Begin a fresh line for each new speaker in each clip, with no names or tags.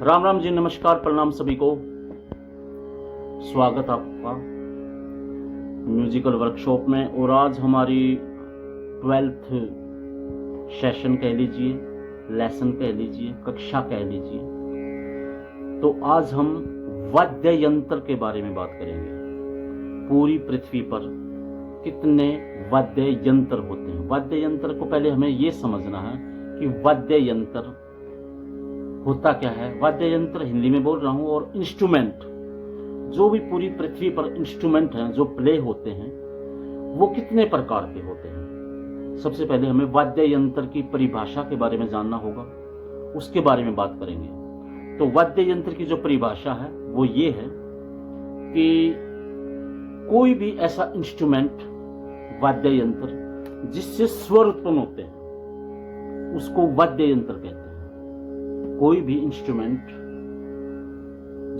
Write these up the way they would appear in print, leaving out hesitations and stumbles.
राम राम जी, नमस्कार, प्रणाम सभी को। स्वागत आपका म्यूजिकल वर्कशॉप में। और आज हमारी 12th सेशन कह लीजिए, लेसन कह लीजिए, कक्षा कह लीजिए। तो आज हम वाद्य यंत्र के बारे में बात करेंगे। पूरी पृथ्वी पर कितने वाद्य यंत्र होते हैं। वाद्य यंत्र को पहले हमें यह समझना है कि वाद्य यंत्र होता क्या है। वाद्य यंत्र हिंदी में बोल रहा हूं। और इंस्ट्रूमेंट, जो भी पूरी पृथ्वी पर इंस्ट्रूमेंट हैं जो प्ले होते हैं, वो कितने प्रकार के होते हैं। सबसे पहले हमें वाद्य यंत्र की परिभाषा के बारे में जानना होगा, उसके बारे में बात करेंगे। तो वाद्य यंत्र की जो परिभाषा है वो ये है कि कोई भी ऐसा इंस्ट्रूमेंट, वाद्य यंत्र जिससे स्वर उत्पन्न होते हैं, उसको वाद्य यंत्र कहते हैं। कोई भी इंस्ट्रूमेंट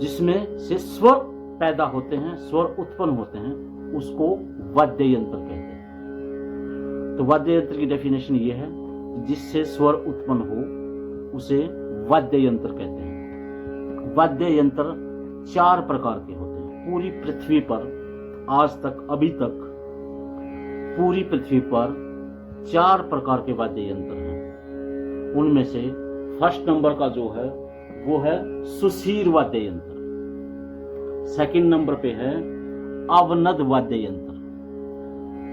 जिसमें से स्वर पैदा होते हैं, स्वर उत्पन्न होते हैं, उसको वाद्य यंत्र कहते हैं। तो वाद्य यंत्र की डेफिनेशन ये है, जिससे स्वर उत्पन्न हो उसे वाद्य यंत्र कहते हैं। वाद्य यंत्र 4 प्रकार के होते हैं। पूरी पृथ्वी पर आज तक, अभी तक पूरी पृथ्वी पर 4 प्रकार के वाद्य यंत्र हैं। उनमें से फर्स्ट नंबर का जो है वो है सुशीर वाद्य यंत्र। सेकंड नंबर पे है अवनद वाद्य यंत्र।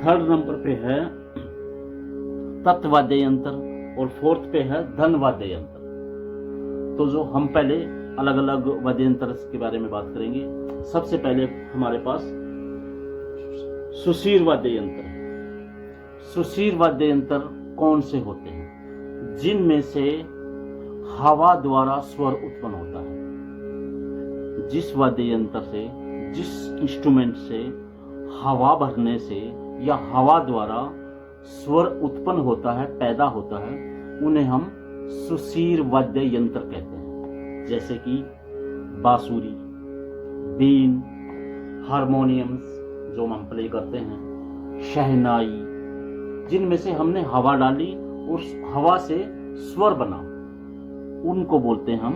थर्ड नंबर पे है तत् वाद्य यंत्र। और फोर्थ पे है धन वाद्य यंत्र। तो जो हम पहले अलग अलग वाद्य यंत्र के बारे में बात करेंगे। सबसे पहले हमारे पास सुशीर वाद्य यंत्र है। सुशीर वाद्य यंत्र कौन से होते हैं? जिनमें से हवा द्वारा स्वर उत्पन्न होता है। जिस वाद्य यंत्र से, जिस इंस्ट्रूमेंट से हवा भरने से या हवा द्वारा स्वर उत्पन्न होता है, पैदा होता है, उन्हें हम सुशीर वाद्य यंत्र कहते हैं। जैसे कि बांसुरी, बीन, हारमोनियम्स जो हम प्ले करते हैं, शहनाई, जिनमें से हमने हवा डाली और हवा से स्वर बना, उनको बोलते हैं हम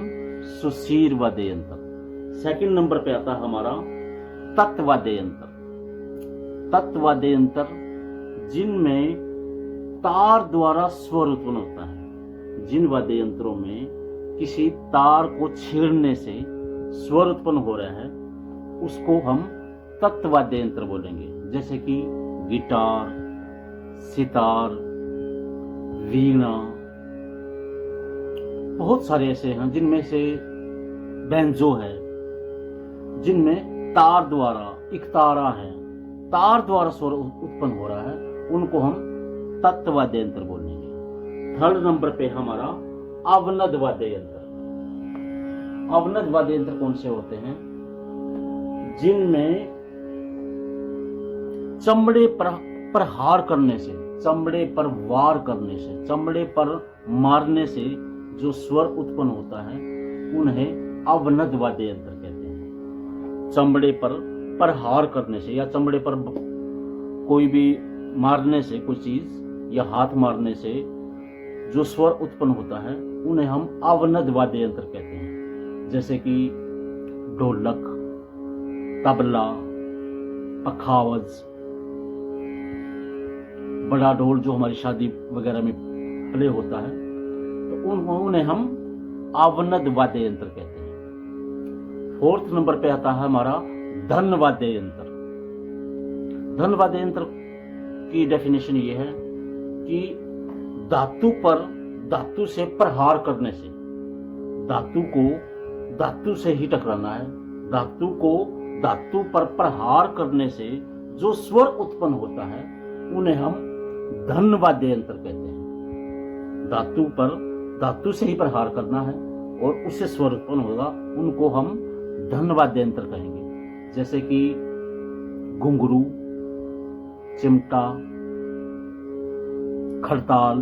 सुशीर वाद्य यंत्र। सेकंड नंबर पे आता है हमारा तत् वाद्य यंत्र। तत् वाद्य यंत्र जिनमें तार द्वारा स्वर उत्पन्न होता है। जिन वाद्य यंत्रों में किसी तार को छेड़ने से स्वर उत्पन्न हो रहा है, उसको हम तत् वाद्य यंत्र बोलेंगे। जैसे कि गिटार, सितार, वीणा, बहुत सारे ऐसे हैं। जिनमें से बैंजो है, जिनमें तार द्वारा, एक तारा है, तार द्वारा स्वर उत्पन्न हो रहा है, उनको हम तत् वाद्य यंत्र बोलेंगे। थर्ड नंबर पे हमारा अवनद वाद्य यंत्र। अवनद वाद्य यंत्र कौन से होते हैं? जिनमें चमड़े पर प्रहार करने से, चमड़े पर वार करने से, चमड़े पर मारने से जो स्वर उत्पन्न होता है, उन्हें अवनद वाद्य यंत्र कहते हैं। चमड़े पर प्रहार करने से या चमड़े पर कोई भी मारने से, कोई चीज या हाथ मारने से जो स्वर उत्पन्न होता है, उन्हें हम अवनद वाद्य यंत्र कहते हैं। जैसे कि ढोलक, तबला, पखावज, बड़ा ढोल जो हमारी शादी वगैरह में प्ले होता है, तो उन्हें हम अवनद वाद्य यंत्र कहते हैं। फोर्थ नंबर पे आता है हमारा धन वाद्य यंत्र। धन वाद्य यंत्र की डेफिनेशन ये है कि धातु पर धातु से प्रहार करने से, धातु को धातु से ही टकराना है, धातु को धातु पर प्रहार करने से जो स्वर उत्पन्न होता है, उन्हें हम धन वाद्य यंत्र कहते हैं। धातु पर धातु से ही प्रहार करना है और उससे स्वर उत्पन्न होगा, उनको हम धन वाद्य यंत्र कहेंगे। जैसे कि घुंघरू, चिमटा, खड़ताल,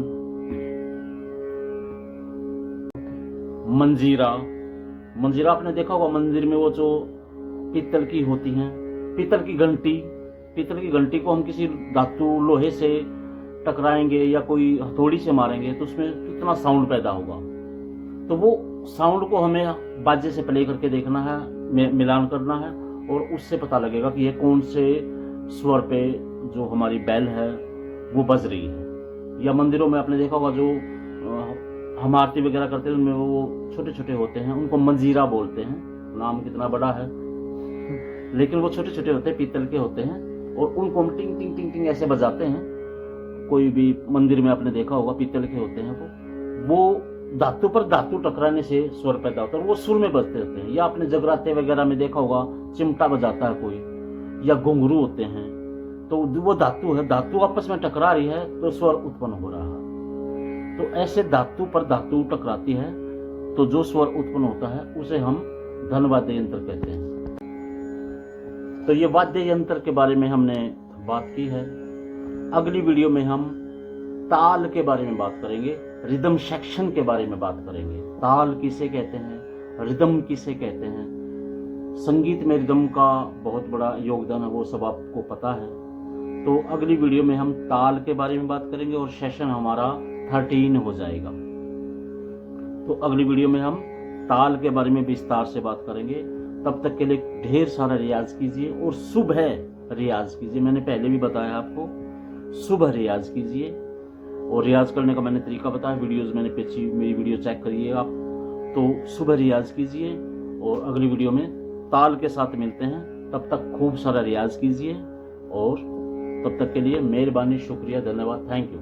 मंजीरा। मंजीरा आपने देखा होगा, मंदिर में वो जो पीतल की होती हैं, पीतल की घंटी। पीतल की घंटी को हम किसी धातु, लोहे से टकराएंगे या कोई हथौड़ी से मारेंगे तो उसमें कितना साउंड पैदा होगा। तो वो साउंड को हमें बाजे से प्ले करके देखना है, मिलान करना है, और उससे पता लगेगा कि ये कौन से स्वर पे जो हमारी बेल है वो बज रही है। या मंदिरों में आपने देखा होगा जो हम आरती वगैरह करते हैं उनमें वो छोटे छोटे होते हैं, उनको मंजीरा बोलते हैं, नाम कितना बड़ा है लेकिन वो छोटे छोटे होते हैं, पीतल के होते हैं, और उनको हम टिंग टिंग टिंग टिंग ऐसे बजाते हैं। कोई भी मंदिर में आपने देखा होगा पीतल के होते हैं वो धातु पर धातु टकराने से स्वर पैदा होता है, वो सुर में बजते रहते हैं। या आपने जगराते वगैरह में देखा होगा चिमटा बजाता है कोई, या घुंघरू होते हैं, तो वो धातु है, धातु आपस में टकरा रही है तो स्वर उत्पन्न हो रहा है। तो ऐसे धातु पर धातु टकराती है तो जो स्वर उत्पन्न होता है उसे हम धन वाद्य यंत्र कहते हैं। तो ये वाद्य यंत्र के बारे में हमने बात की है। अगली वीडियो में हम ताल के बारे में बात करेंगे, रिदम सेक्शन के बारे में बात करेंगे। ताल किसे कहते हैं, रिदम किसे कहते हैं, संगीत में रिदम का बहुत बड़ा योगदान है, वो सब आपको पता है। तो अगली वीडियो में हम ताल के बारे में बात करेंगे और सेशन हमारा 13 हो जाएगा। तो अगली वीडियो में हम ताल के बारे में विस्तार से बात करेंगे। तब तक के लिए ढेर सारा रियाज कीजिए और सुबह रियाज कीजिए। मैंने पहले भी बताया आपको, सुबह रियाज कीजिए। और रियाज करने का मैंने तरीका बताया, वीडियोस मैंने पीछे मेरी वीडियो चेक करिए आप। तो सुबह रियाज कीजिए और अगली वीडियो में ताल के साथ मिलते हैं। तब तक खूब सारा रियाज कीजिए और तब तक के लिए मेहरबानी, शुक्रिया, धन्यवाद, थैंक यू।